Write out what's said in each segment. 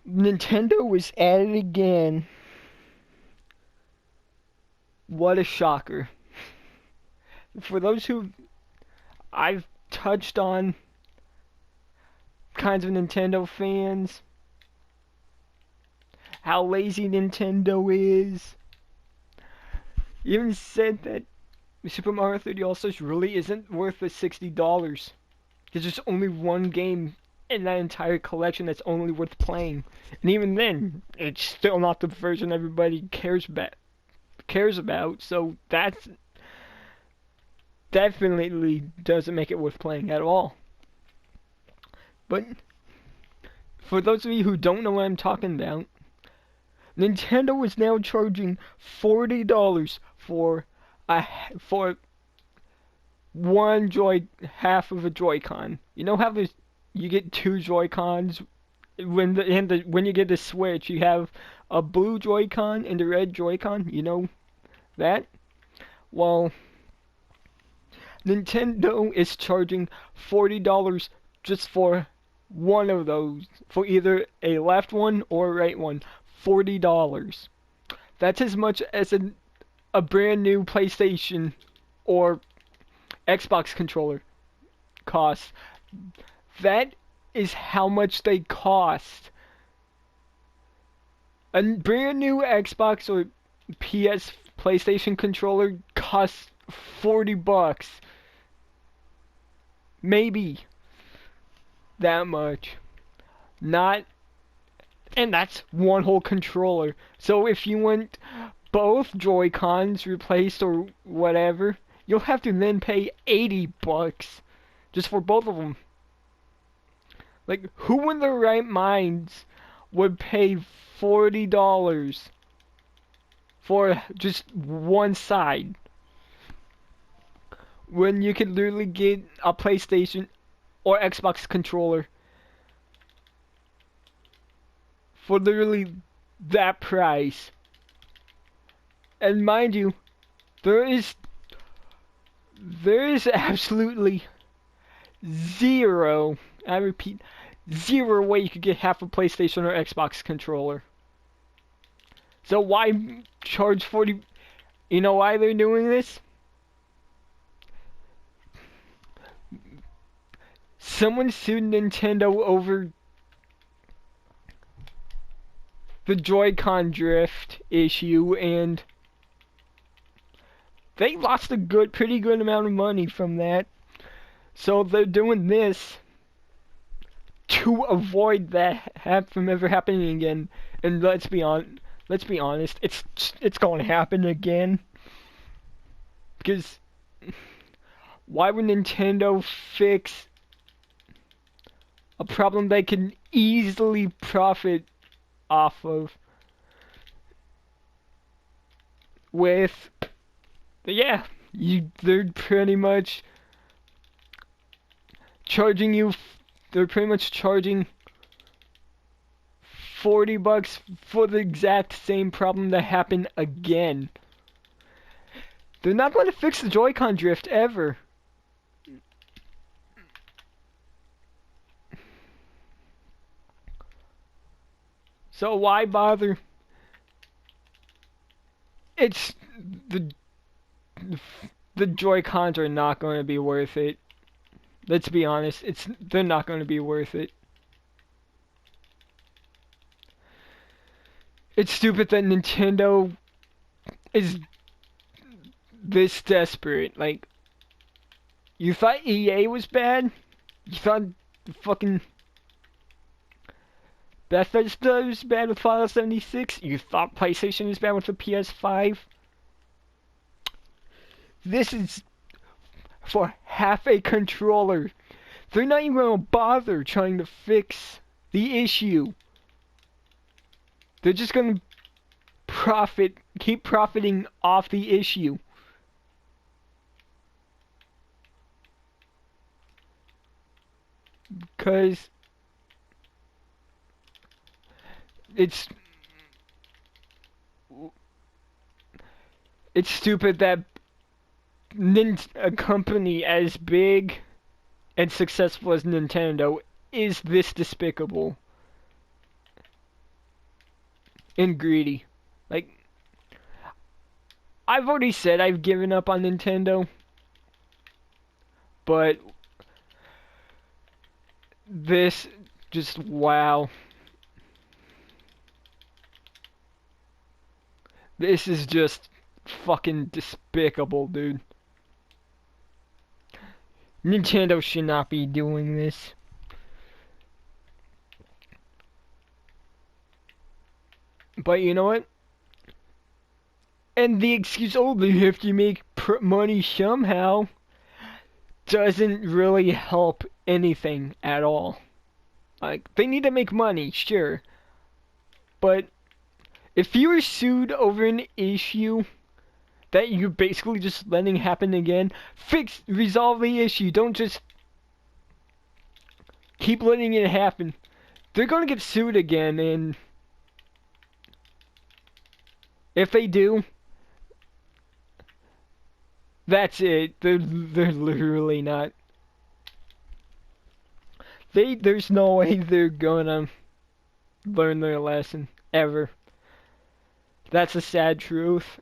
Nintendo was at it again. What a shocker. For those who I've touched on kinds of Nintendo fans, how lazy Nintendo is. Even said that Super Mario 3D All-Stars really isn't worth the $60. Because there's only one game in that entire collection that's only worth playing. And even then, it's still not the version everybody cares about. So that's definitely doesn't make it worth playing at all. But for those of you who don't know what I'm talking about, Nintendo is now charging $40 for half of a Joy-Con. You know how you get two Joy-Cons when you get the Switch, you have a blue Joy-Con and a red Joy-Con. You know that? Well, Nintendo is charging $40 just for one of those, for either a left one or a right one. $40. That's as much as a brand new PlayStation or Xbox controller costs. That is how much they cost. A brand new Xbox or PS PlayStation controller costs $40. Maybe that much. Not, and that's one whole controller. So if you want both Joy-Cons replaced or whatever, you'll have to then pay $80 just for both of them. Like, who in their right minds would pay $40 for just one side when you could literally get a PlayStation or Xbox controller for literally that price? And mind you, there is absolutely zero, I repeat, zero way you could get half a PlayStation or Xbox controller. So why charge 40? You know why they're doing this? Someone sued Nintendo over the Joy-Con drift issue, and they lost a pretty good amount of money from that. So they're doing this to avoid that from ever happening again. And let's be honest, it's going to happen again. Because why would Nintendo fix a problem they can easily profit off of with, yeah, they're pretty much charging you, they're pretty much charging $40 for the exact same problem that happened again. They're not going to fix the Joy-Con drift ever. So why bother? It's the Joy-Cons are not going to be worth it. Let's be honest, they're not going to be worth it. It's stupid that Nintendo is this desperate. Like, you thought EA was bad? You thought fucking Bethesda was bad with Fallout 76? You thought PlayStation was bad with the PS5? This is for half a controller. They're not even gonna bother trying to fix the issue. They're just gonna keep profiting off the issue. Because it's stupid that a company as big and successful as Nintendo is this despicable. and greedy. Like, I've already said I've given up on Nintendo, but this just wow. This is just fucking despicable, dude. Nintendo should not be doing this. But you know what? And the excuse, oh, they have to make money somehow, doesn't really help anything at all. Like, they need to make money, sure. But if you were sued over an issue that you're basically just letting happen again, resolve the issue. Don't just keep letting it happen. They're gonna get sued again, and if they do, that's it. They're literally not. There's no way they're gonna learn their lesson ever. That's a sad truth.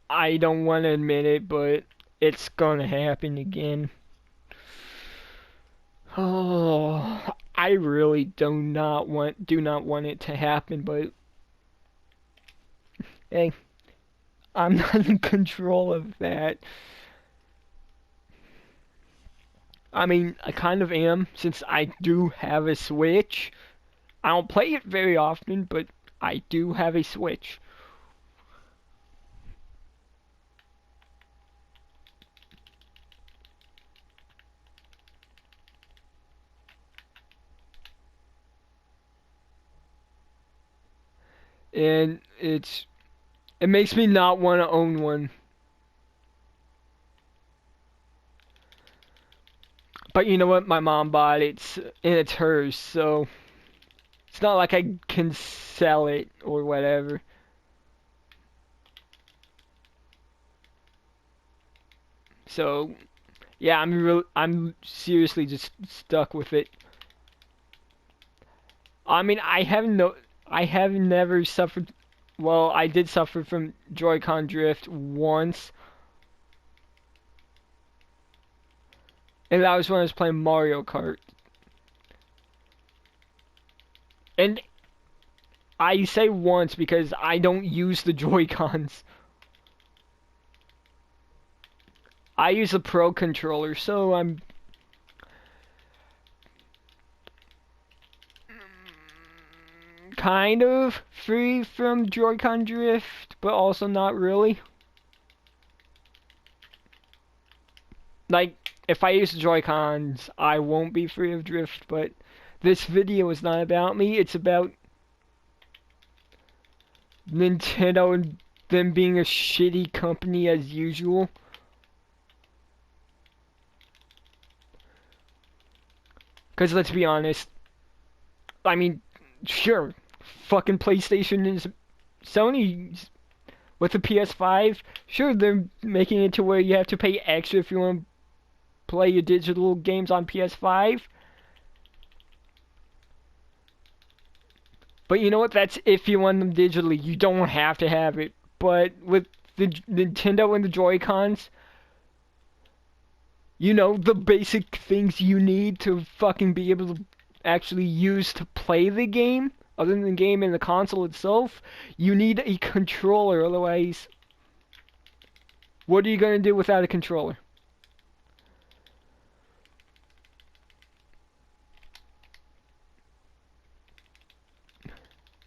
I don't want to admit it, but it's gonna happen again. Oh, I really do not want it to happen, but hey, I'm not in control of that. I mean, I kind of am, since I do have a Switch. I don't play it very often, but I do have a Switch. And it makes me not want to own one. But you know what? My mom bought it, and it's hers, so it's not like I can sell it or whatever. So, yeah, I'm seriously just stuck with it. I mean, I have never suffered. Well, I did suffer from Joy-Con drift once, and that was when I was playing Mario Kart. And I say once because I don't use the Joy-Cons. I use a Pro controller, so I'm kind of free from Joy-Con drift, but also not really. Like, if I use the Joy-Cons, I won't be free of drift, but this video is not about me, it's about Nintendo and them being a shitty company as usual. Because let's be honest, I mean, sure, fucking PlayStation is Sony with the PS5. Sure, they're making it to where you have to pay extra if you want to play your digital games on PS5. But you know what? That's if you want them digitally. You don't have to have it. But with the Nintendo and the Joy-Cons, you know, the basic things you need to fucking be able to actually use to play the game, other than the game and the console itself, you need a controller, otherwise, what are you going to do without a controller?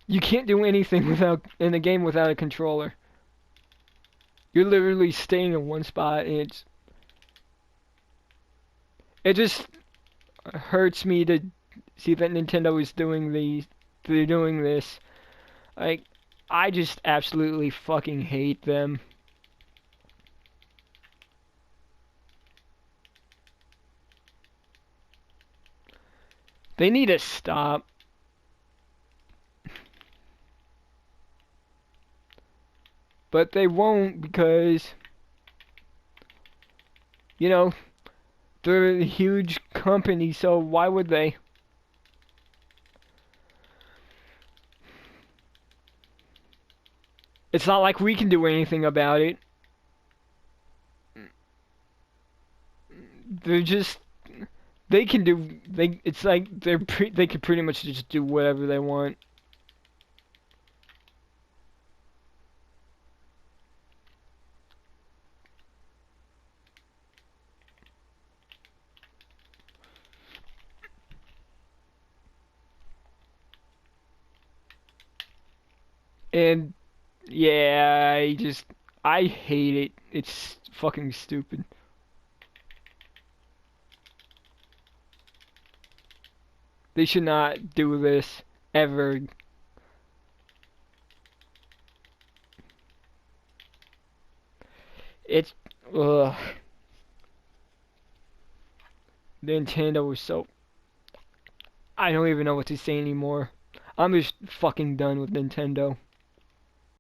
You can't do anything in a game without a controller. You're literally staying in one spot, and it just hurts me to see that Nintendo is they're doing this. Like, I just absolutely fucking hate them. They need to stop. But they won't because, you know, they're a huge company, so why would they? It's not like we can do anything about it. They're just they can do they. It's like they can pretty much just do whatever they want. And yeah, I hate it. It's fucking stupid. They should not do this ever. It's ugh. Nintendo was so I don't even know what to say anymore. I'm just fucking done with Nintendo.